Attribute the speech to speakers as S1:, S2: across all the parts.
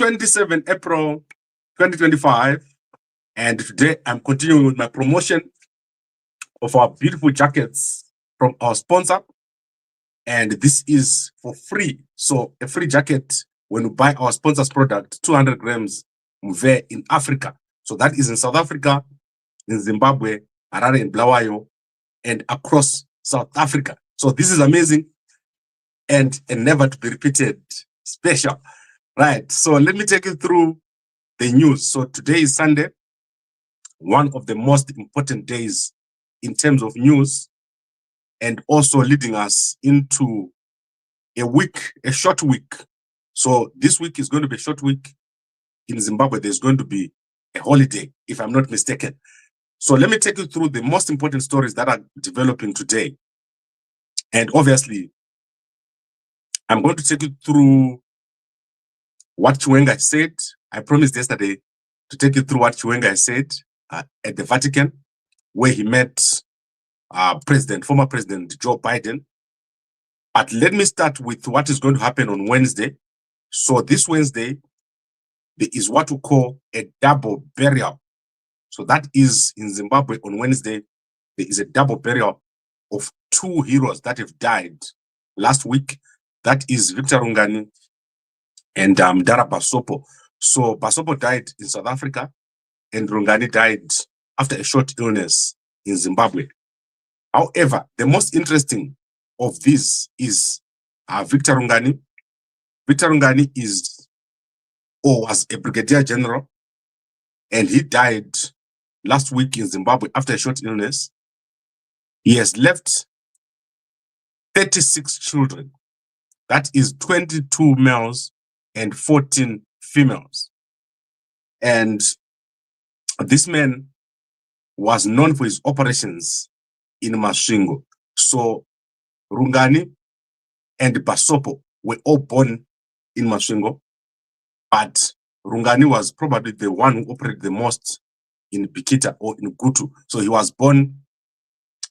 S1: 27 April 2025, and today I'm continuing with my promotion of our beautiful jackets from our sponsor, and this is for free. So a free jacket when you buy our sponsor's product, 200 grams Mahere in Africa. So that is in South Africa, in Zimbabwe, Harare and Bulawayo, and across South Africa. So this is amazing and never to be repeated special. Right, so let me take you through the news. So today is Sunday, one of the most important days in terms of news, and also leading us into a week, a short week. So this week is going to be a short week. In Zimbabwe, there's going to be a holiday, if I'm not mistaken. So let me take you through the most important stories that are developing today. And obviously, I'm going to take you through what Chiwenga said. I promised yesterday to take you through what Chiwenga said at the Vatican, where he met former President Joe Biden. But let me start with what is going to happen on Wednesday. So this Wednesday, there is what we call a double burial. So that is in Zimbabwe on Wednesday, there is a double burial of two heroes that have died last week. That is Victor Rungani and Basop. So Basop died in South Africa and Rungani died after a short illness in Zimbabwe. However, the most interesting of this is Victor Rungani. Victor Rungani was a brigadier general, and he died last week in Zimbabwe after a short illness. He has left 36 children. That is 22 males and 14 females. And this man was known for his operations in Masvingo. So Rungani and Basop were all born in Masvingo, but Rungani was probably the one who operated the most in Bikita or in Gutu. So he was born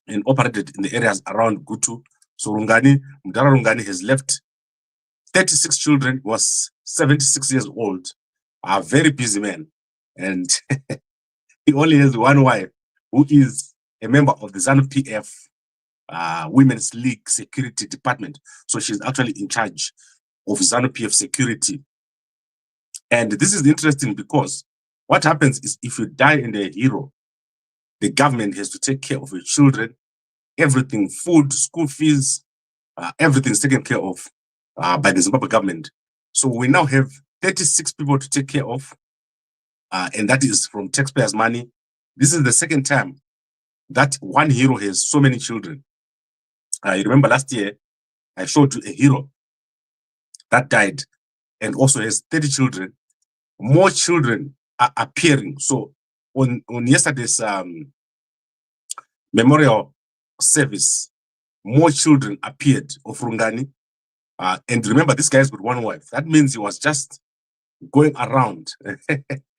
S1: and operated in the areas around Gutu. So Mdara Rungani has left 36 children, was 76 years old, a very busy man. And he only has one wife, who is a member of the ZANU-PF Women's League Security Department. So she's actually in charge of ZANU-PF security. And this is interesting because what happens is if you die in a hero, the government has to take care of your children, everything, food, school fees, everything's taken care of by the Zimbabwe government. So we now have 36 people to take care of, and that is from taxpayers' money. This is the second time that one hero has so many children. I remember last year, I showed you a hero that died and also has 30 children. More children are appearing. So on yesterday's memorial service, more children appeared of Rungani. And remember, this guy's got one wife. That means he was just going around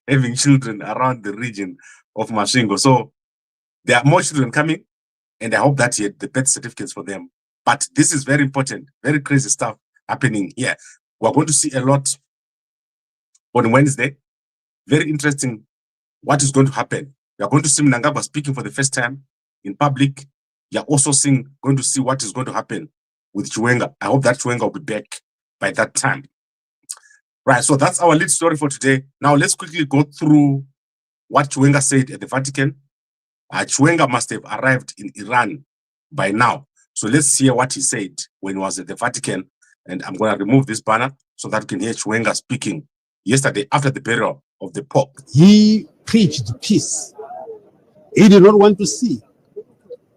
S1: having children around the region of Masvingo. So there are more children coming, and I hope that he had the birth certificates for them. But this is very important, very crazy stuff happening here. We're going to see a lot on Wednesday. Very interesting what is going to happen. You're going to see Mnangagwa speaking for the first time in public. You're also going to see what is going to happen with Chiwenga. I hope that Chiwenga will be back by that time. Right, so that's our lead story for today. Now let's quickly go through what Chiwenga said at the Vatican. Chiwenga must have arrived in Iran by now. So let's hear what he said when he was at the Vatican. And I'm going to remove this banner so that you can hear Chiwenga speaking yesterday after the burial of the Pope.
S2: He preached peace. He did not want to see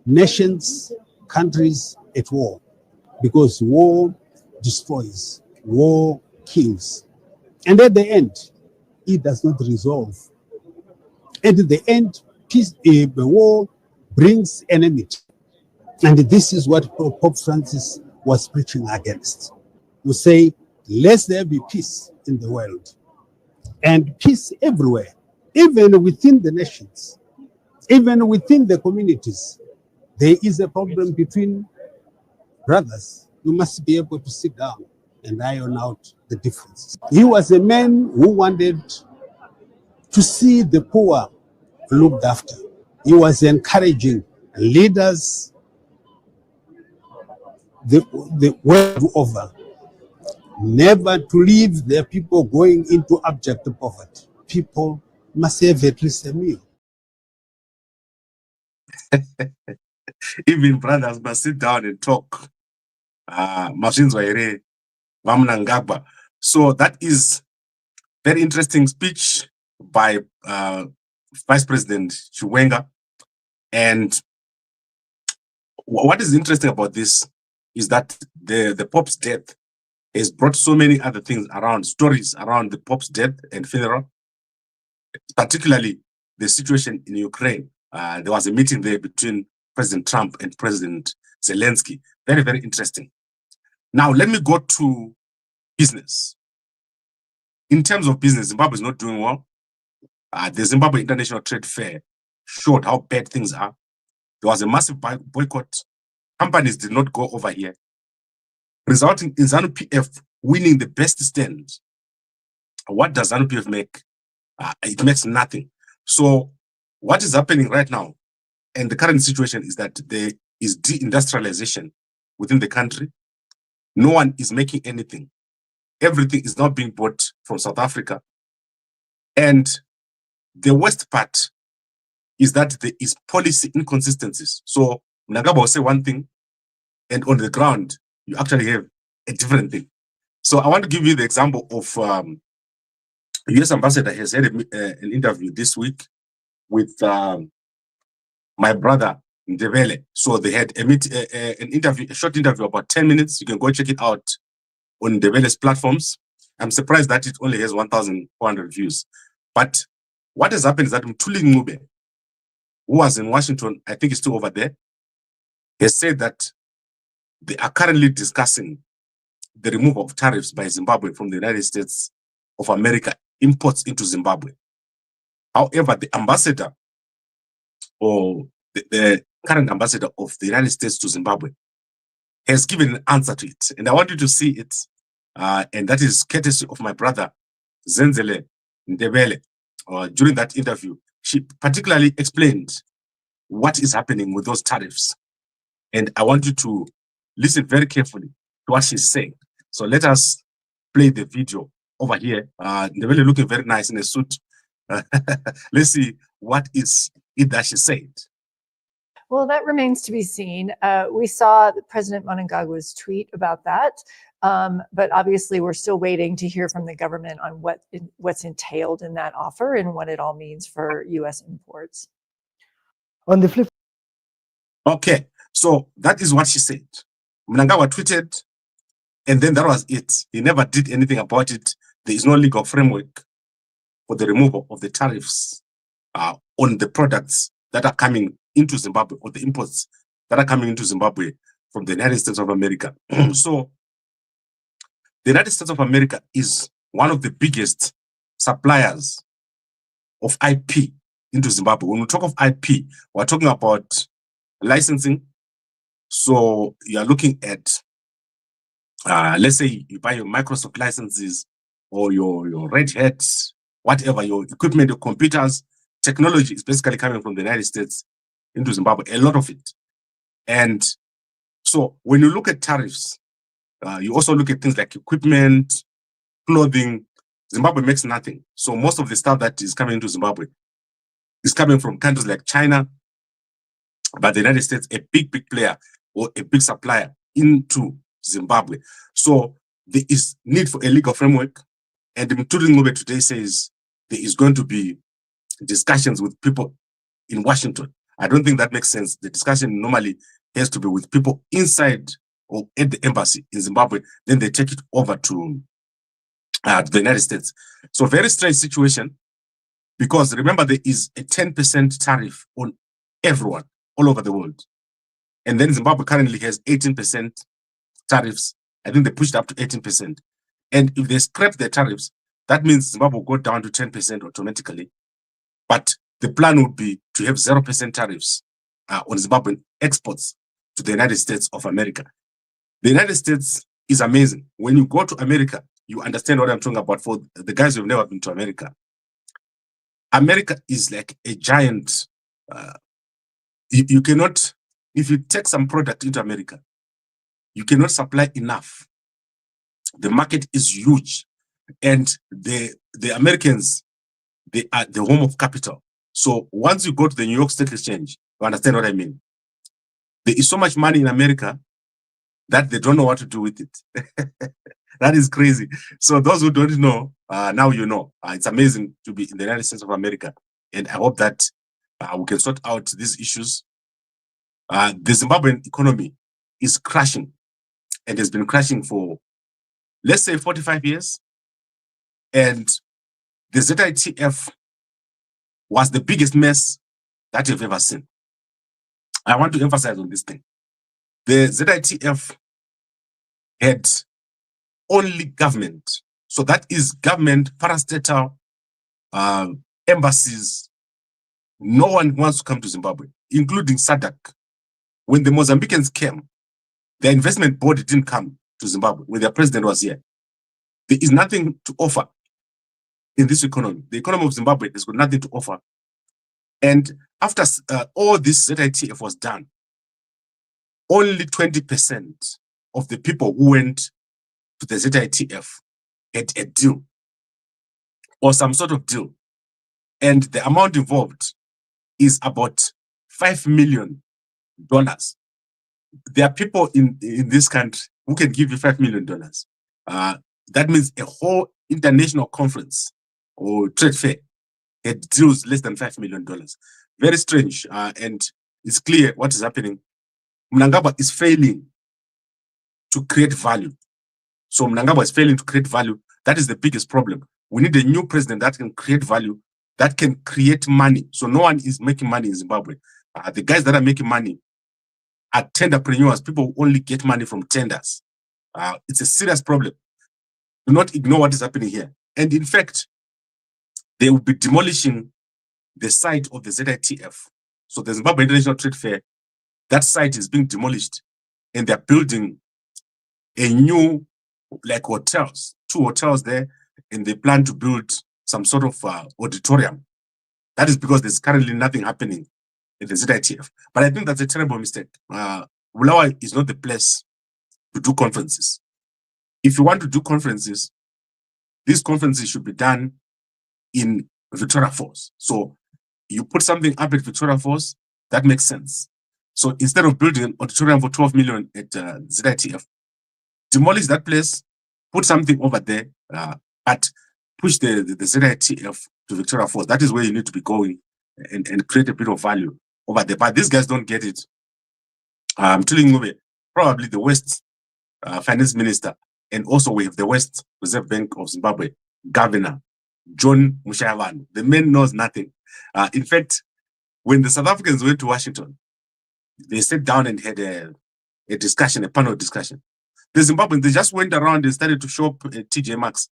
S2: nations, countries at war, because war destroys, war kills. And at the end, it does not resolve. And at the end, peace, the war brings enmity. And this is what Pope Francis was preaching against. You say, let there be peace in the world. And peace everywhere, even within the nations, even within the communities. There is a problem between brothers. You must be able to sit down and iron out the differences. He was a man who wanted to see the poor looked after. He was encouraging leaders the world over never to leave their people going into abject poverty. People must have at least a meal.
S1: Even brothers must sit down and talk. Mnangagwa. So that is very interesting speech by Vice President Chiwenga. And what is interesting about this is that the Pope's death has brought so many other things around, stories around the Pope's death and funeral, particularly the situation in Ukraine. There was a meeting there between President Trump and President Zelensky. Very, very interesting. Now, let me go to business. In terms of business, Zimbabwe is not doing well. The Zimbabwe International Trade Fair showed how bad things are. There was a massive boycott. Companies did not go over here, resulting in ZANU-PF winning the best stand. What does ZANU-PF make? It makes nothing. So what is happening right now, and the current situation is that there is deindustrialization within the country. No one is making anything. Everything is now being bought from South Africa. And the worst part is that there is policy inconsistencies. So Mnangagwa will say one thing, and on the ground, you actually have a different thing. So I want to give you the example of US ambassador has had an interview this week with my brother Ndebele. So they had an interview, a short interview, about 10 minutes. You can go check it out on Ndebele's platforms. I'm surprised that it only has 1,400 views. But what has happened is that Mthuli Ncube, who was in Washington, I think he's still over there, has said that they are currently discussing the removal of tariffs by Zimbabwe from the United States of America imports into Zimbabwe. However, the ambassador, or the current ambassador of the United States to Zimbabwe, has given an answer to it. And I want you to see it. And that is courtesy of my brother, Sandra Ndebele. During that interview, she particularly explained what is happening with those tariffs. And I want you to listen very carefully to what she's saying. So let us play the video over here. Ndebele looking very nice in a suit. Let's see what is it that she said.
S3: Well, that remains to be seen. We saw President Mnangagwa's tweet about that, but obviously we're still waiting to hear from the government on what's entailed in that offer and what it all means for U.S. imports.
S4: On the flip.
S1: Okay, so that is what she said. Mnangagwa tweeted, and then that was it. He never did anything about it. There is no legal framework for the removal of the tariffs on the products that are coming into Zimbabwe, or the imports that are coming into Zimbabwe from the United States of America. So the United States of America is one of the biggest suppliers of IP into Zimbabwe. When we talk of IP, we're talking about licensing. So you are looking at, let's say you buy your Microsoft licenses or your Red Hat, whatever, your equipment, your computers, technology is basically coming from the United States into Zimbabwe, a lot of it. And so when you look at tariffs, you also look at things like equipment, clothing. Zimbabwe makes nothing. So most of the stuff that is coming into Zimbabwe is coming from countries like China, but the United States, a big player or a big supplier into Zimbabwe. So there is need for a legal framework. And Mthuli Ncube today says there is going to be discussions with people in Washington. I don't think that makes sense. The discussion normally has to be with people inside or at the embassy in Zimbabwe. Then they take it over to the United States. So very strange situation, because remember, there is a 10% tariff on everyone all over the world. And then Zimbabwe currently has 18% tariffs. I think they pushed up to 18%. And if they scrap their tariffs, that means Zimbabwe will go down to 10% automatically. But the plan would be to have 0% tariffs on Zimbabwean exports to the United States of America. The United States is amazing. When you go to America, you understand what I'm talking about. For the guys who've never been to America, America is like a giant. You cannot, if you take some product into America, you cannot supply enough. The market is huge, and the Americans, they are the home of capital. So once you go to the New York Stock Exchange, you understand what I mean. There is so much money in America that they don't know what to do with it. That is crazy. So those who don't know, now you know. It's amazing to be in the United States of America, and I hope that we can sort out these issues. The Zimbabwean economy is crashing, and has been crashing for, let's say, 45 years. And the ZITF was the biggest mess that you've ever seen. I want to emphasize on this thing. The ZITF had only government. So that is government, parastatal, embassies. No one wants to come to Zimbabwe, including SADC. When the Mozambicans came, the investment board didn't come to Zimbabwe when their president was here. There is nothing to offer in this economy. The economy of Zimbabwe has got nothing to offer. And after all this ZITF was done, only 20% of the people who went to the ZITF had a deal or some sort of deal. And the amount involved is about $5 million. There are people in this country who can give you $5 million. That means a whole international conference or trade fair had deals less than $5 million. Very strange. And it's clear what is happening. Mnangagwa is failing to create value. So Mnangagwa is failing to create value. That is the biggest problem. We need a new president that can create value, that can create money. So no one is making money in Zimbabwe. The guys that are making money are tenderpreneurs, people who only get money from tenders. It's a serious problem. Do not ignore what is happening here. And in fact, they will be demolishing the site of the ZITF. So the Zimbabwe International Trade Fair, that site is being demolished, and they're building a new, like hotels, 2 hotels there, and they plan to build some sort of auditorium. That is because there's currently nothing happening in the ZITF. But I think that's a terrible mistake. Bulawayo is not the place to do conferences. If you want to do conferences, these conferences should be done in Victoria Falls. So you put something up at Victoria Falls, that makes sense. So instead of building an auditorium for 12 million at ZITF, demolish that place, put something over there, but push the ZITF to Victoria Falls. That is where you need to be going and create a bit of value over there. But these guys don't get it. I'm telling you, probably the West finance minister, and also we have the West Reserve Bank of Zimbabwe governor, John Mushayavan. The man knows nothing. In fact, when the South Africans went to Washington, they sat down and had a discussion, a panel discussion. The Zimbabweans, they just went around and started to shop at TJ Maxx.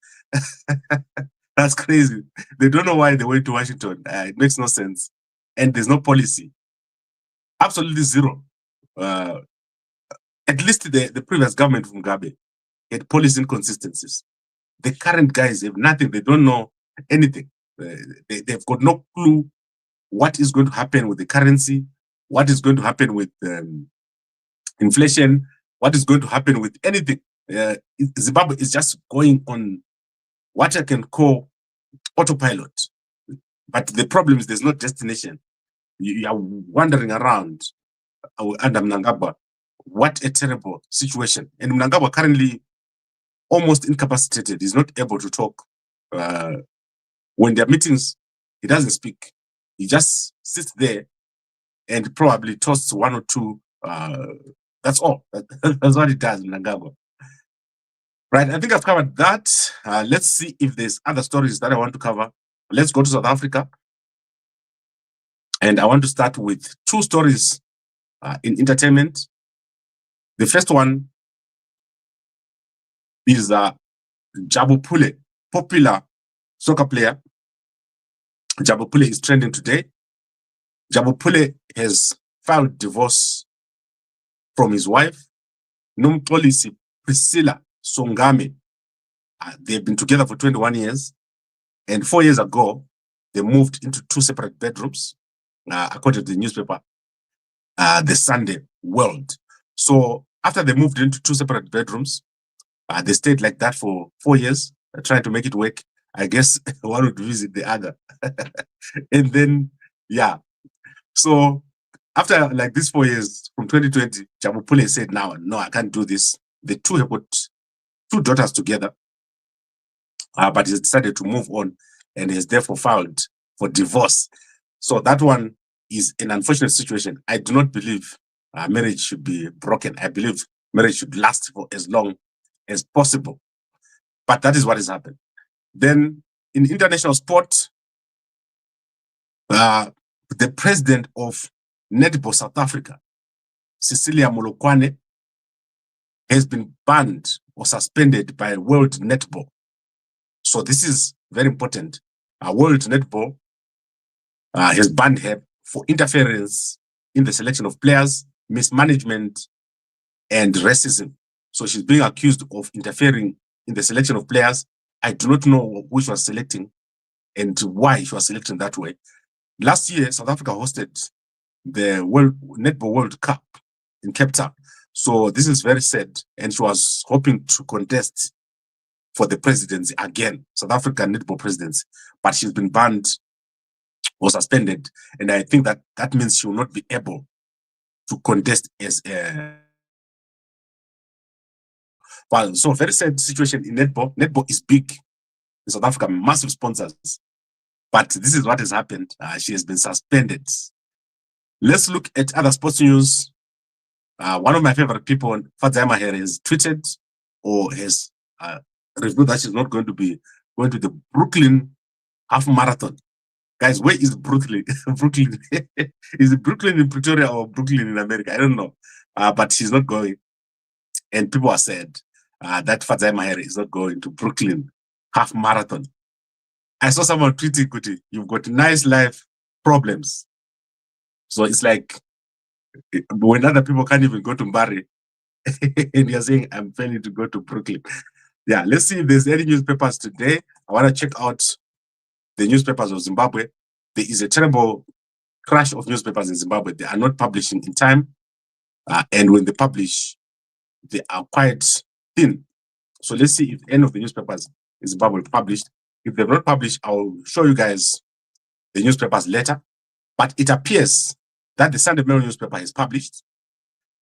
S1: That's crazy. They don't know why they went to Washington. It makes no sense. And there's no policy. Absolutely zero. At least the previous government of Mugabe had policy inconsistencies. The current guys have nothing. They don't know anything. They've got no clue what is going to happen with the currency, what is going to happen with inflation, what is going to happen with anything. Zimbabwe is just going on what I can call autopilot. But the problem is there's no destination. You are wandering around under Mnangagwa. What a terrible situation. And Mnangagwa currently almost incapacitated. He's not able to talk. When there are meetings, he doesn't speak. He just sits there and probably toasts 1 or 2. That's all. That's what he does, Mnangagwa. Right, I think I've covered that. Let's see if there's other stories that I want to cover. Let's go to South Africa. And I want to start with 2 stories in entertainment. The first one is Jabu Pule, popular soccer player. Jabu Pule is trending today. Jabu Pule has filed divorce from his wife, Nomxolisi Priscilla Songame. They've been together for 21 years. And 4 years ago, they moved into 2 separate bedrooms, according to the newspaper, the Sunday World. So after they moved into 2 separate bedrooms, they stayed like that for 4 years, trying to make it work. I guess one would visit the other. And then, yeah. So after like these 4 years, from 2020, Jabu Pule said, no, I can't do this. The two have put 2 daughters together, but he decided to move on and has therefore filed for divorce. So that one is an unfortunate situation. I do not believe marriage should be broken. I believe marriage should last for as long as possible. But that is what has happened. Then in international sport, the president of Netball South Africa, Cecilia Molokwane, has been banned or suspended by World Netball. So this is very important. World Netball has banned her for interference in the selection of players, mismanagement, and racism. So she's being accused of interfering in the selection of players. I do not know who she was selecting and why she was selecting that way. Last year, South Africa hosted the Netball World Cup in Cape Town. So this is very sad. And she was hoping to contest for the presidency again, South African netball presidency, but she's been banned or suspended. And I think that means she will not be able to contest as a... Well, so very sad situation in netball. Netball is big in South Africa, massive sponsors. But this is what has happened. She has been suspended. Let's look at other sports news. One of my favorite people, Mahere, has tweeted or has revealed that she's not going to be going to the Brooklyn half marathon. Guys, where is Brooklyn? Brooklyn is it Brooklyn in Pretoria or Brooklyn in America? I don't know. But she's not going. And people are sad that Mahere is not going to Brooklyn half marathon. I saw someone tweeting, Kuti, you've got nice life problems. So it's like when other people can't even go to Mahere, and you're saying, I'm planning to go to Brooklyn. Yeah, let's see if there's any newspapers today. I want to check out the newspapers of Zimbabwe. There is a terrible crash of newspapers in Zimbabwe. They are not publishing in time. And when they publish, they are quite thin. So let's see if any of the newspapers in Zimbabwe published. If they've not published, I'll show you guys the newspapers later. But it appears that the Sunday Mail newspaper has published.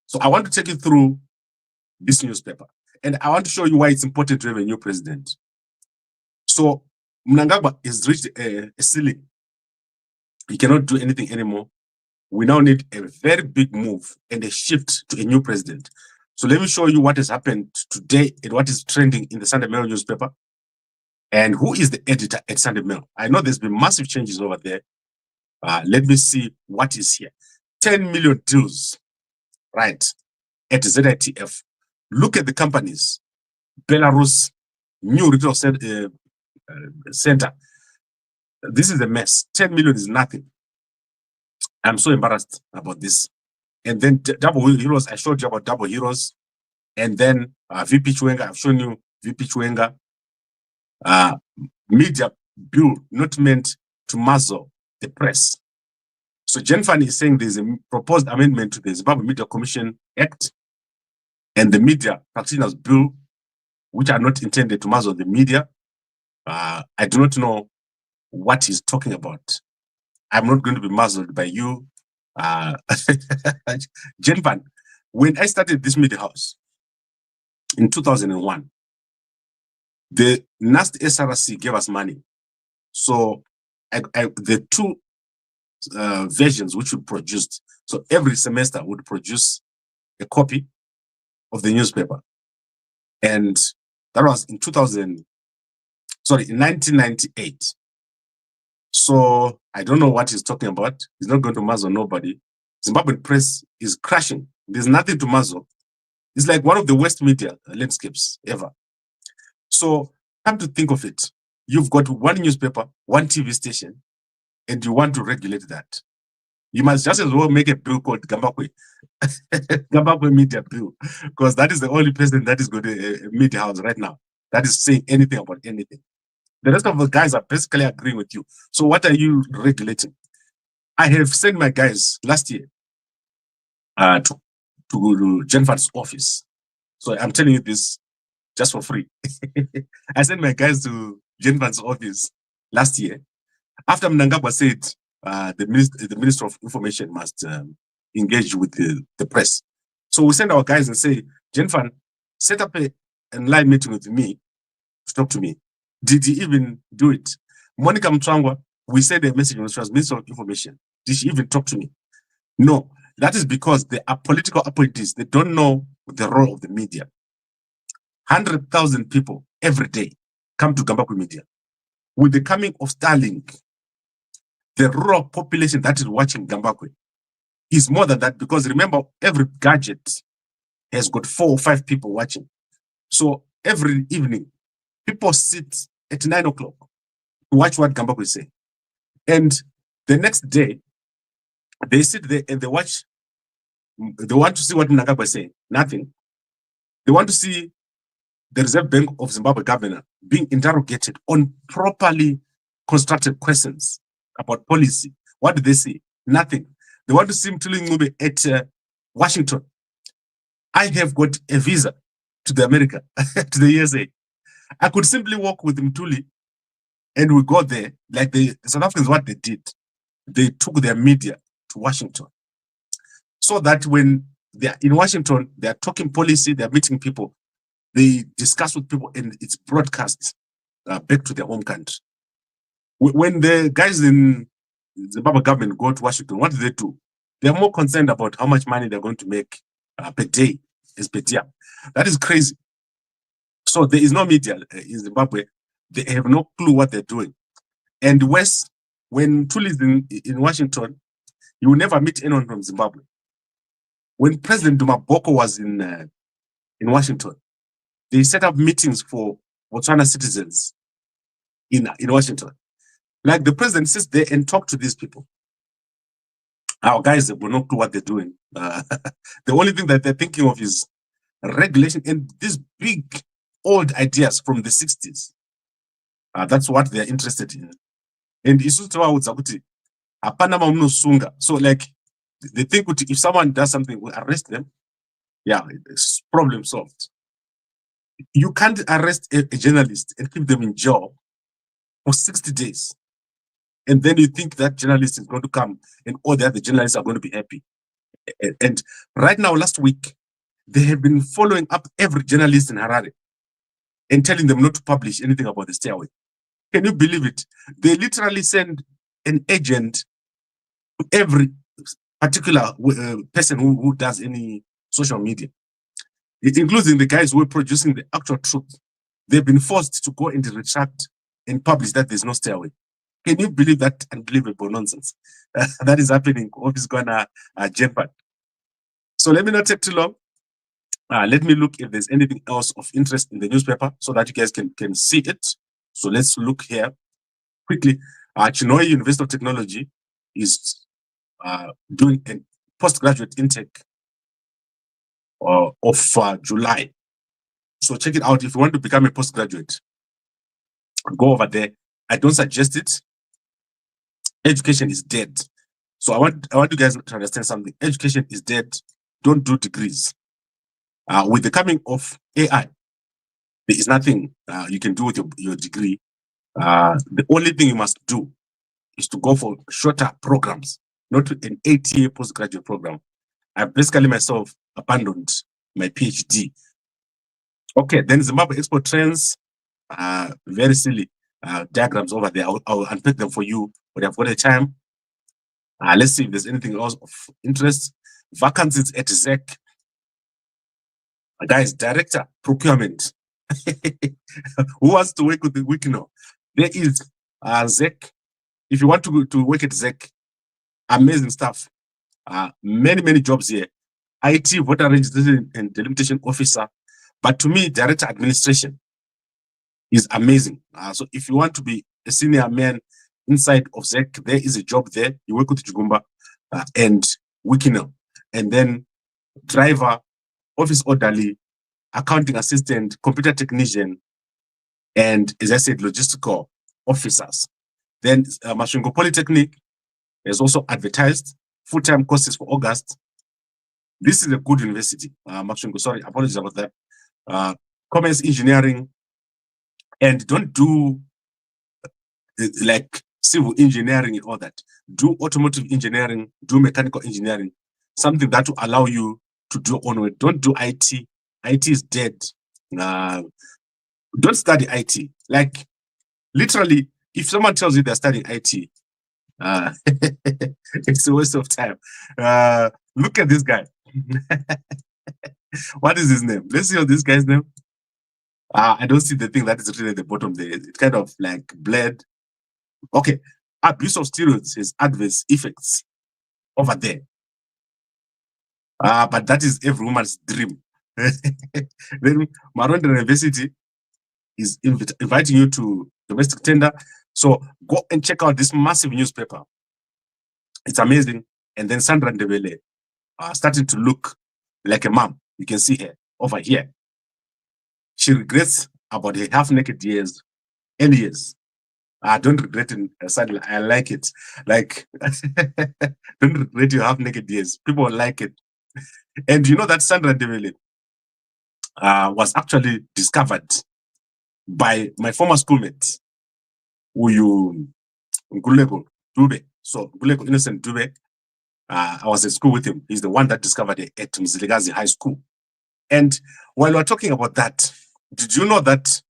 S1: So I want to take you through this newspaper. And I want to show you why it's important to have a new president. So Mnangagwa has reached a ceiling. He cannot do anything anymore. We now need a very big move and a shift to a new president. So let me show you what has happened today and what is trending in the Sunday Mail newspaper. And who is the editor at Sunday Mail? I know there's been massive changes over there. Let me see what is here. 10 million deals, right, at ZITF. Look at the companies. Belarus, new retail center. This is a mess. 10 million is nothing. I'm so embarrassed about this. And then Double Heroes, I showed you about Double Heroes. And then VP Chwenga, I've shown you VP Chwenga. Media bill not meant to muzzle the press. So Jenfan is saying there's a proposed amendment to the Zimbabwe Media Commission Act and the Media Practitioners Bill, which are not intended to muzzle the media. I do not know what he's talking about. I'm not going to be muzzled by you. Jenfan, when I started this media house in 2001, the NAST SRC gave us money. So the 2 versions which we produced, so every semester would produce a copy of the newspaper. And that was in 1998. So I don't know what he's talking about. He's not going to muzzle nobody. Zimbabwean press is crashing. There's nothing to muzzle. It's like one of the worst media landscapes ever. So come to think of it, you've got one newspaper, one TV station, and you want to regulate that. You must just as well make a bill called Gambakwe, Gambakwe Media Bill, because that is the only president that is going to media house right now that is saying anything about anything. The rest of the guys are basically agreeing with you. So what are you regulating? I have sent my guys last year to Jennifer's office. So I'm telling you this just for free. I sent my guys to Jennifer's office last year after Mnangagwa said the Minister of Information must engage with the press. So we send our guys and say, Jennifer, set up an online meeting with me to talk to me. Did he even do it? Monica Mtwangwa, we sent a message when she was Minister of Information. Did she even talk to me? No. That is because they are political appointees. They don't know the role of the media. 100,000 people every day come to Gambakwe Media. With the coming of Starlink, the rural population that is watching Gambakwe is more than that, because remember, every gadget has got 4 or 5 people watching. So every evening, people sit at 9 o'clock to watch what Gambakwe is saying. And the next day, they sit there and they watch. They want to see what Mnangagwa is saying. Nothing. They want to see the Reserve Bank of Zimbabwe governor being interrogated on properly constructed questions about policy. What do they say? Nothing. They want to see Mtuli Ngube at Washington. I have got a visa to the America, to the USA. I could simply walk with Mtuli and we go there, like the South Africans, what they did. They took their media to Washington, so that when they are in Washington, they are talking policy, they are meeting people, they discuss with people, and it's broadcast back to their home country. When the guys in Zimbabwe government go to Washington, what do? They are more concerned about how much money they're going to make per day, as per year. That is crazy. So there is no media in Zimbabwe. They have no clue what they're doing. And West, when Tuli is in Washington, you will never meet anyone from Zimbabwe. When President Duma Boko was in Washington, they set up meetings for Botswana citizens in Washington. Like the president sits there and talk to these people. Our guys will not know what they're doing. The only thing that they're thinking of is regulation and these big old ideas from the 60s. That's what they're interested in. And so like they think if someone does something, we arrest them. Yeah, it's problem solved. You can't arrest a journalist and keep them in jail for 60 days. And then you think that journalist is going to come and all the other journalists are going to be happy. And right now, last week, they have been following up every journalist in Harare and telling them not to publish anything about the stairway. Can you believe it? They literally send an agent to every particular person who does any social media. It includes the guys who are producing the actual truth. They've been forced to go and retract and publish that there's no stairway. Can you believe that unbelievable nonsense that is happening? Office gonna Japan. So let me not take too long. Let me look if there's anything else of interest in the newspaper so that you guys can see it. So let's look here quickly. Chinhoyi University of Technology is doing a postgraduate intake of July. So check it out. If you want to become a postgraduate, go over there. I don't suggest it. Education is dead. So I want you guys to understand something. Education is dead. Don't do degrees. With the coming of AI, there is nothing you can do with your degree. The only thing you must do is to go for shorter programs, not an 8-year postgraduate program. I basically myself abandoned my PhD. Okay, then Zimbabwe export trends, very silly diagrams over there. I'll unpack them for you when I've got a time. Let's see if there's anything else of interest. Vacancies at ZEC. Guys, director, procurement. Who wants to work with the Wikino? There is ZEC. If you want to work at ZEC, amazing stuff. Many jobs here. IT, voter registration and delimitation officer. But to me, director administration is amazing. So if you want to be a senior man inside of ZEC, there is a job there. You work with Jugumba. and weakener, and then driver, office orderly, accounting assistant, computer technician, and as I said, logistical officers. Then Masvingo Polytechnic is also advertised full-time courses for August. This is a good university. Masvingo, sorry, apologies about that. Commerce engineering, and don't do like civil engineering and all that. Do automotive engineering, do mechanical engineering, something that will allow you to do on it. Don't do IT. IT is dead. Don't study IT. Like literally, if someone tells you they're studying IT, it's a waste of time. Look at this guy. What is his name? Let's see this guy's name. I don't see the thing that is written at the bottom there. It's kind of like bled. Okay. Abuse of steroids has adverse effects over there. But that is every woman's dream. Then Maronda University is inviting you to domestic tender. So go and check out this massive newspaper. It's amazing. And then Sandra Ndebele starting to look like a mom. You can see her over here. She regrets about her half-naked years and years. I don't regret it. Sadly, I like it. Like, don't regret your half-naked years. People like it. And you know that Sandra Ndebele was actually discovered by my former schoolmate, Ngulego Dube. So Ngulego Innocent Dube, I was at school with him. He's the one that discovered it at Mzilikazi High School. And while we're talking about that, did you know that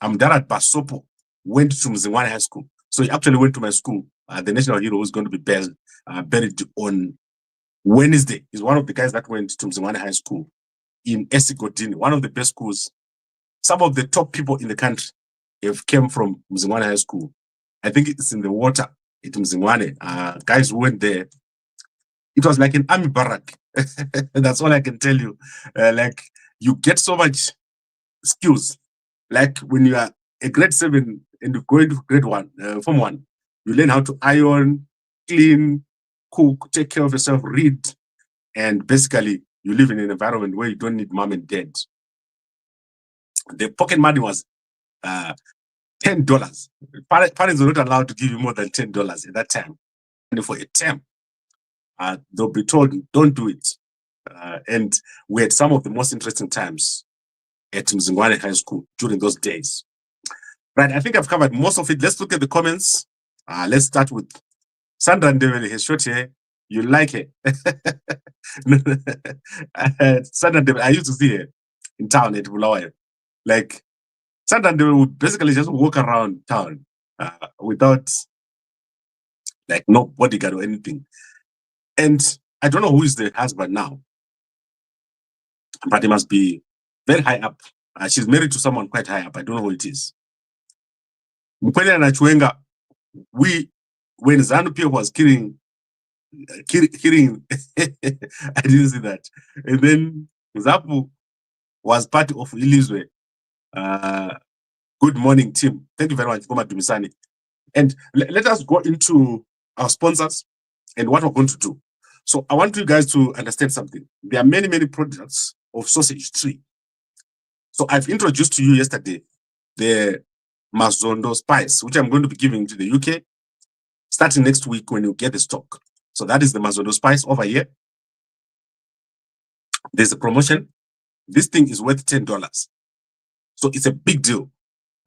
S1: Amdarat Basop went to Zimbabwean High School? So he actually went to my school. The national hero who's going to be buried on Wednesday. He's one of the guys that went to Zimbabwean High School in Esigodini, one of the best schools. Some of the top people in the country have came from Zimbabwean High School. I think it's in the water at Zimbabwe. Guys who went there. It was like an army barrack. That's all I can tell you. Like you get so much skills. Like when you are a grade 7 and you go into grade 1, form 1, you learn how to iron, clean, cook, take care of yourself, read, and basically you live in an environment where you don't need mom and dad. The pocket money was $10. Parents were not allowed to give you more than $10 at that time. And for a term, they'll be told, don't do it. And we had some of the most interesting times at Zimbabwe High School during those days. Right, I think I've covered most of it. Let's look at the comments. Let's start with Sandra Ndebele, his short hair. You like it. Sandra Ndebele, I used to see her in town at Bulawayo. Like, Sandra Ndebele would basically just walk around town without, like, no bodyguard or anything. And I don't know who is the husband now, but he must be very high up. She's married to someone quite high up. I don't know who it is. Mkweli and Chwenga, when ZANU-PF was killing, I didn't see that. And then Zapu was part of Ilizwe. Good morning, team. Thank you very much, Koma Dumisani. And let us go into our sponsors and what we're going to do. So I want you guys to understand something. There are many, many products of sausage tree. So I've introduced to you yesterday the Mazondo spice, which I'm going to be giving to the UK starting next week when you get the stock. So that is the Mazondo spice over here. There's a promotion. This thing is worth $10. So it's a big deal.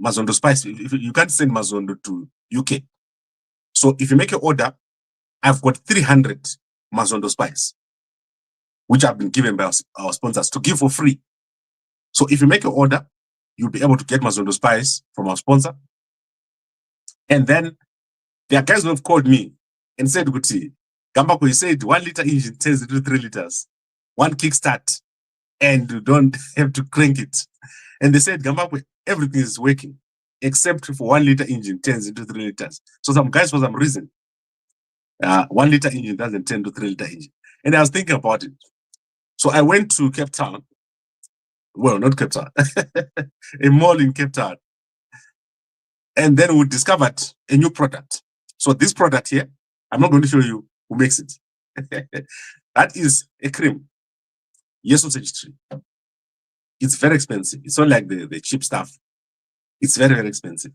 S1: Mazondo spice, you can't send Mazondo to UK. So if you make your order, I've got 300 Mazondo spice, which have been given by our sponsors to give for free. So if you make your order, you'll be able to get Mazondo spice from our sponsor. And then there are guys who have called me and said, Guti, Gambako, you said 1 liter engine turns into 3 liters, 1 kickstart, and you don't have to crank it. And they said, Gambako, everything is working except for 1 liter engine turns into 3 liters. So some guys, for some reason, 1 liter engine doesn't turn to 3 liter engine. And I was thinking about it. So I went to Cape Town. Well, not Cape Town, a mall in Cape Town. And then we discovered a new product. So this product here, I'm not going to show you who makes it. That is a cream. Yes, sausage tree. It's very expensive. It's not like the cheap stuff. It's very, very expensive.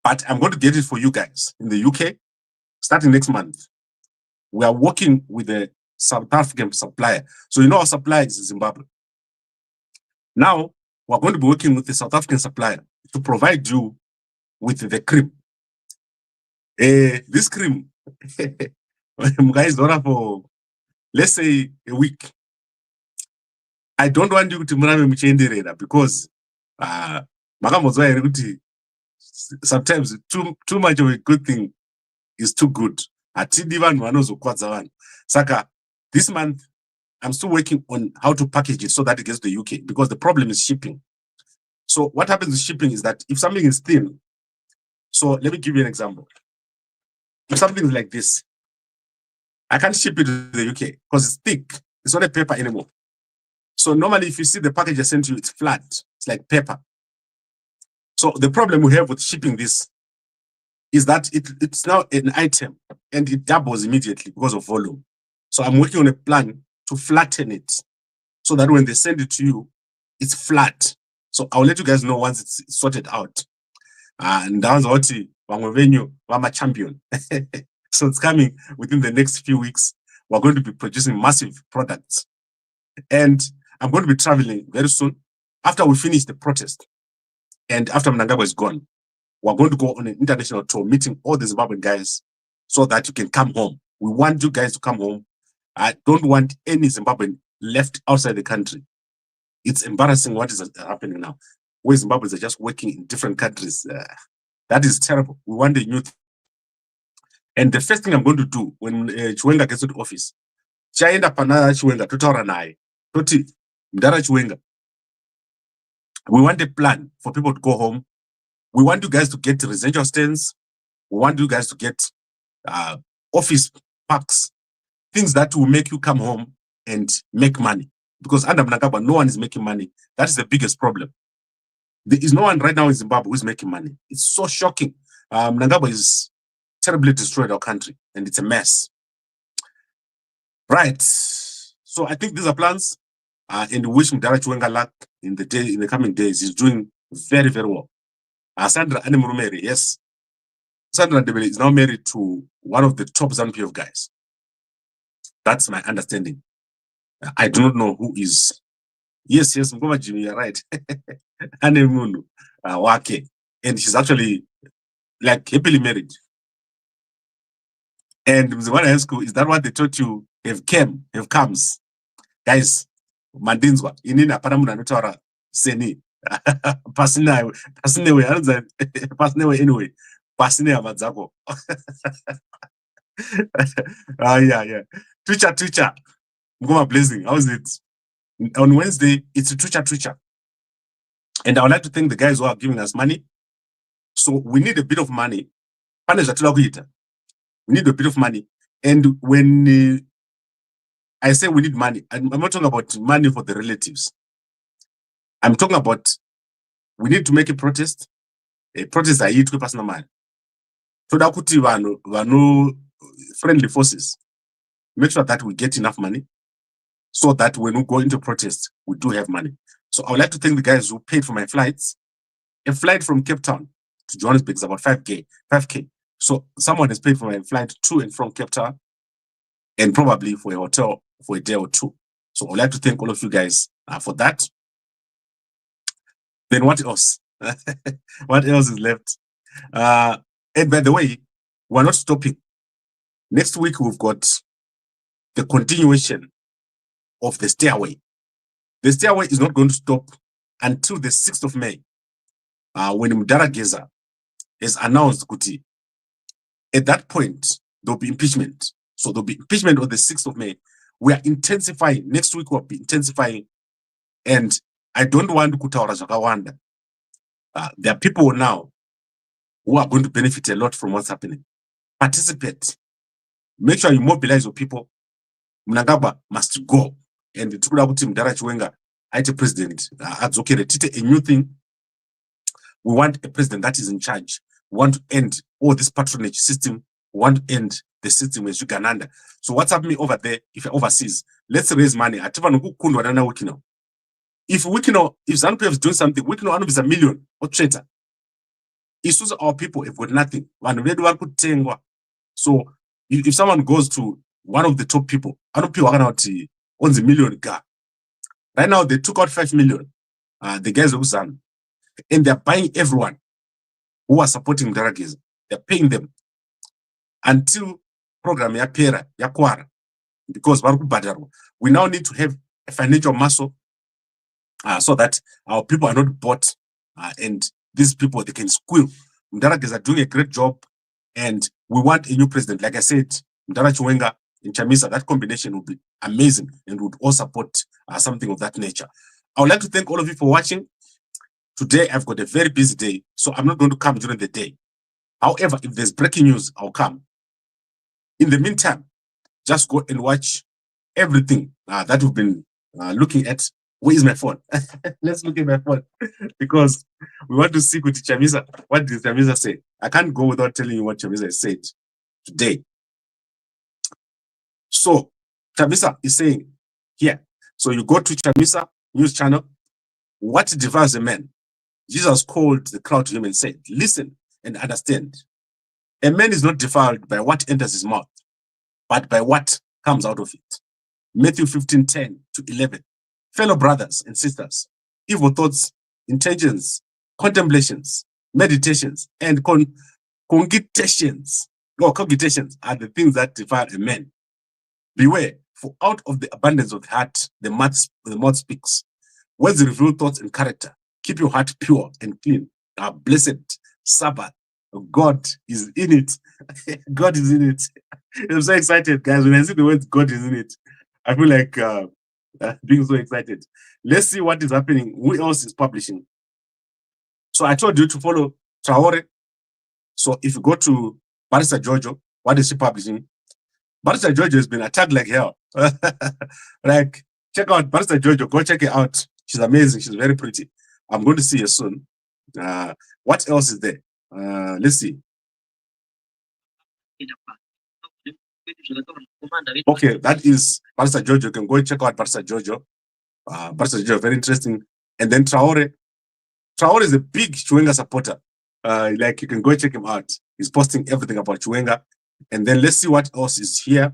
S1: But I'm going to get it for you guys in the UK starting next month. We are working with a South African supplier. So you know our supplier is Zimbabwe. Now we're going to be working with the South African supplier to provide you with the cream. This cream, guys, for let's say a week. I don't want you to murame muchienderera because sometimes too much of a good thing is too good. Saka, this month I'm still working on how to package it so that it gets to the UK because the problem is shipping. So what happens with shipping is that if something is thin, so let me give you an example. If something is like this, I can't ship it to the UK because it's thick. It's not a paper anymore. So normally if you see the package I sent you, it's flat. It's like paper. So the problem we have with shipping this is that it's now an item and it doubles immediately because of volume. So I'm working on a plan to flatten it so that when they send it to you, it's flat. So I'll let you guys know once it's sorted out. And that's what I'm a champion. So it's coming within the next few weeks. We're going to be producing massive products. And I'm going to be traveling very soon after we finish the protest. And after Mnangagwa is gone, we're going to go on an international tour, meeting all the Zimbabwean guys so that you can come home. We want you guys to come home. I don't want any Zimbabwean left outside the country. It's embarrassing what is happening now, where Zimbabweans are just working in different countries. That is terrible. We want a new thing. And the first thing I'm going to do when Chiwenga gets to the office, Chaenda Panara Chiwenga, Totaura Nai, Toti, Mdara Chiwenga. We want a plan for people to go home. We want you guys to get residential stands. We want you guys to get office parks, things that will make you come home and make money. Because under Mnangagwa, no one is making money. That is the biggest problem. There is no one right now in Zimbabwe who is making money. It's so shocking. Mnangagwa is terribly destroyed our country, and it's a mess. Right. So I think these are plans, and we wish Mdara Chiwenga luck in the coming days. He's doing very, very well. Sandra Ndebele, yes. Sandra Ndebele is now married to one of the top ZANU-PF guys. That's my understanding. I do not know who is. Yes, Mgoma Jimmy, you're right. Anemunu, Wake. And she's actually like happily married. And Mzimana High School, is that what they taught you? Have comes. Guys, Mandinzwa, inina paramuna notara seni. Pasine anyway. Pasine amadzako. Yeah. Twitcher. Mgoma Blazing, how is it? On Wednesday, it's a Twitcher. And I would like to thank the guys who are giving us money. So we need a bit of money. We need a bit of money. And when I say we need money, I'm not talking about money for the relatives. I'm talking about we need to make a protest. A protest I eat with personal man. So that could no friendly forces. Make sure that we get enough money so that when we go into protest, we do have money. So I would like to thank the guys who paid for my flights. A flight from Cape Town to Johannesburg is about 5K. So someone has paid for my flight to and from Cape Town and probably for a hotel for a day or two. So I would like to thank all of you guys for that. Then what else? What else is left? And by the way, we're not stopping. Next week, we've got the continuation of the stairway. The stairway is not going to stop until the 6th of May, when Mdara Geza has announced Kuti. At that point, there'll be impeachment. So there'll be impeachment on the 6th of May. We are intensifying. Next week, we'll be intensifying. And I don't want to kutaura zvakawanda. There are people now who are going to benefit a lot from what's happening. Participate. Make sure you mobilize your people. Mnangagwa must go. And the Mdara Chiwenga, IT president, advocate a new thing. We want a president that is in charge. We want to end all this patronage system. We want to end the system is Ugananda. So what's happening over there, if you're overseas, let's raise money. If Wikino, if ZANU-PF is doing something, Wikino is a million or traitor. It's our people have got nothing. So if someone goes to one of the top people, I don't know owns a million car. Right now they took out 5 million. The guys of ZANU, and they're buying everyone who are supporting Mdarageza. They're paying them until program yapera yakwara, because we now need to have a financial muscle so that our people are not bought, and these people, they can squeal. Mdarageza are doing a great job, and we want a new president. Like I said, Mdara Chiwenga and Chamisa, that combination would be amazing and would all support something of that nature. I would like to thank all of you for watching. Today, I've got a very busy day, so I'm not going to come during the day. However, if there's breaking news, I'll come. In the meantime, just go and watch everything that we've been looking at. Where is my phone? Let's look at my phone, because we want to see what Chamisa, what did Chamisa say? I can't go without telling you what Chamisa said today. So, Chamisa is saying here, so you go to Chamisa news channel, what defiles a man? Jesus called the crowd to him and said, listen and understand. A man is not defiled by what enters his mouth, but by what comes out of it. Matthew 15:10-11. Fellow brothers and sisters, evil thoughts, intentions, contemplations, meditations, and cogitations are the things that defile a man. Beware, for out of the abundance of the heart, the mouth speaks. Words reveal thoughts and character. Keep your heart pure and clean. Our blessed Sabbath. God is in it. God is in it. I'm so excited, guys. When I see the word God is in it, I feel like being so excited. Let's see what is happening. Who else is publishing? So I told you to follow Traore. So if you go to Barrister Jojo, what is she publishing? Barrister Jojo has been attacked like hell. Like, check out Barrister Jojo. Go check it out. She's amazing. She's very pretty. I'm going to see her soon. What else is there? Let's see. Okay, that is Barrister Jojo. You can go and check out Barrister Jojo. Barrister Jojo, very interesting. And then Traore. Traore is a big Chiwenga supporter. Like, you can go check him out. He's posting everything about Chiwenga. And then let's see what else is here.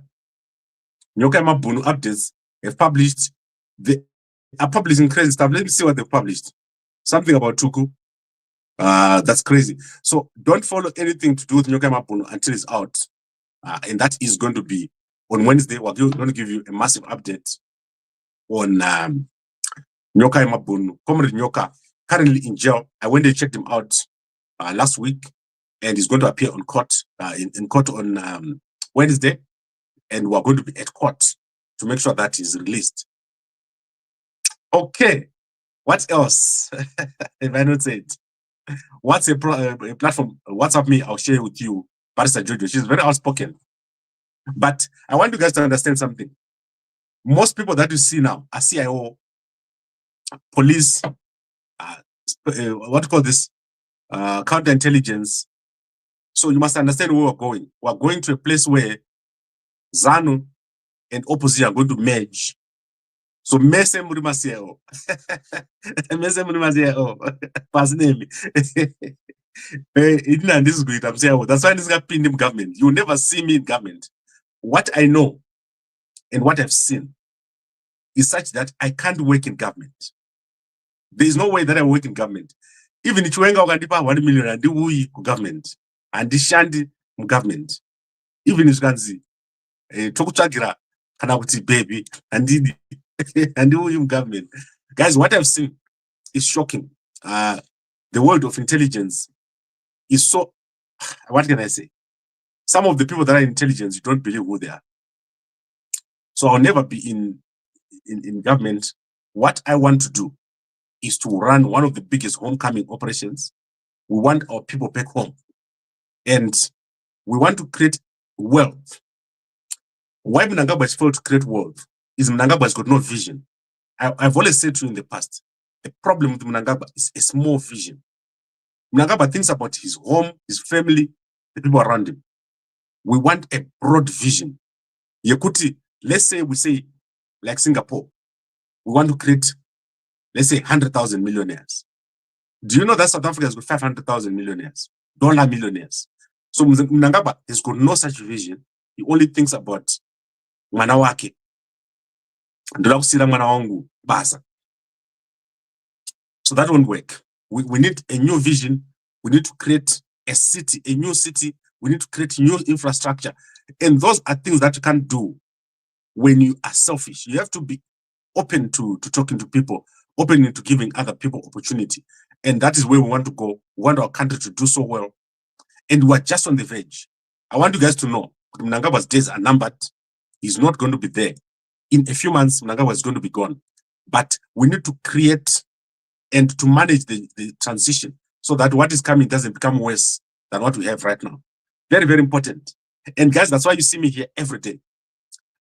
S1: Nyoka Mabunu updates have published. They are publishing crazy stuff. Let me see what they've published. Something about Tuku. That's crazy. So don't follow anything to do with Nyoka Mabunu until it's out. And that is going to be on Wednesday. We're going to give you a massive update on Nyoka Mabunu. Comrade Nyoka, currently in jail. I went and checked him out last week, and he's going to appear on court in court on Wednesday, and we're going to be at court to make sure that he's released. Okay, what else? If I not say it, what's a platform? WhatsApp me, I'll share with you. Barrister Jojo, she's very outspoken. But I want you guys to understand something. Most people that you see now are CIO, police, what do you call this? Counterintelligence. So you must understand where we're going. We're going to a place where ZANU and opposition are going to merge. So Mese Murima CIO. Mese Murima CIO. Personally. This is great. I'm saying, that's why this guy pinned him government. You will never see me in government. What I know and what I've seen is such that I can't work in government. There is no way that I work in government. Even if you want 1 million and do government and the shandy government, even if you can see, Tokuchagira, Kanabuti baby, and the government. Guys, what I've seen is shocking. The world of intelligence is so, what can I say? Some of the people that are intelligence, you don't believe who they are. So I'll never be in government. What I want to do is to run one of the biggest homecoming operations. We want our people back home. And we want to create wealth. Why Mnangagwa has failed to create wealth is Mnangagwa has got no vision. I've always said to you in the past, the problem with Mnangagwa is a small vision. Mnangagwa thinks about his home, his family, the people around him. We want a broad vision. Yekuti, let's say we say, like Singapore, we want to create, let's say, 100,000 millionaires. Do you know that South Africa has got 500,000 millionaires, dollar millionaires? So Mnangagwa has got no such vision. He only thinks about mwana wake. Ndoda kusira mwana wangu basa. So that won't work. We need a new vision. We need to create a city, a new city. We need to create new infrastructure. And those are things that you can't do when you are selfish. You have to be open to talking to people, open to giving other people opportunity. And that is where we want to go. We want our country to do so well. And we are just on the verge. I want you guys to know Mnangagwa's days are numbered. He's not going to be there. In a few months, Mnangagwa is going to be gone. But we need to create and to manage the transition so that what is coming doesn't become worse than what we have right now. Very, very important. And guys, that's why you see me here every day.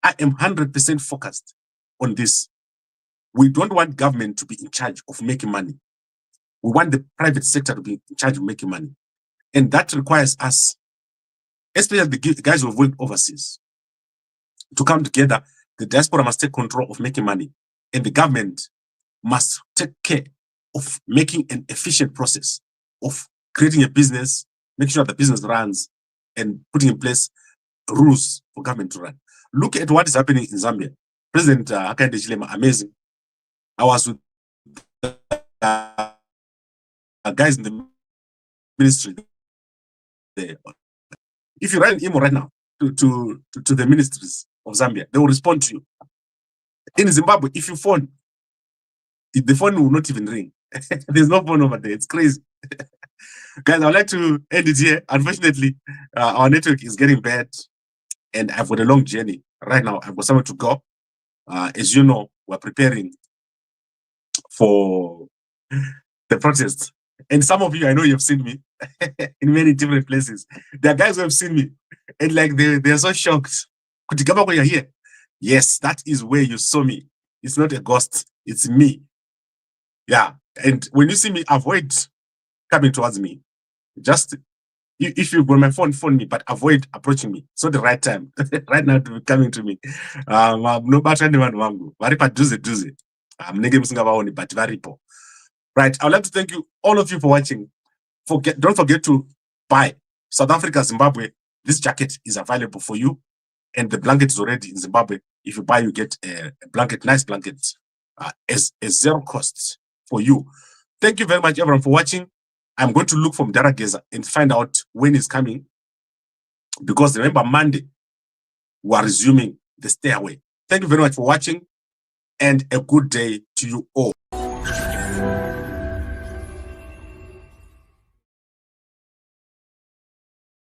S1: I am 100% focused on this. We don't want government to be in charge of making money. We want the private sector to be in charge of making money. And that requires us, especially the guys who have worked overseas, to come together. The diaspora must take control of making money. And the government must take care of making an efficient process of creating a business, making sure the business runs, and putting in place rules for government to run. Look at what is happening in Zambia. President Hakainde Hichilema, amazing. I was with guys in the ministry there. If you write an email right now to the ministries of Zambia, they will respond to you. In Zimbabwe, if you phone, the phone will not even ring. There's no phone over there. It's crazy. Guys, I would like to end it here. Unfortunately, our network is getting bad and I've got a long journey. Right now, I've got somewhere to go. As you know, we're preparing for the protest. And some of you, I know you've seen me in many different places. There are guys who have seen me and like they're so shocked. Could you come up when you're here? Yes, that is where you saw me. It's not a ghost, it's me. Yeah. And when you see me, avoid coming towards me. Just if you've got my phone me, but avoid approaching me. It's not the right time. Right now to be coming to me. No matter anyone wangu. Varipa duze. Nege msingavaoni, but varipo. Right. I would like to thank you, all of you, for watching. Don't forget to buy South Africa, Zimbabwe. This jacket is available for you. And the blanket is already in Zimbabwe. If you buy, you get a blanket, nice blanket, as zero costs for you. Thank you very much, everyone, for watching. I'm going to look for Mdara Geza and find out when he's coming. Because remember, Monday, we are resuming the stairway. Thank you very much for watching. And a good day to you all.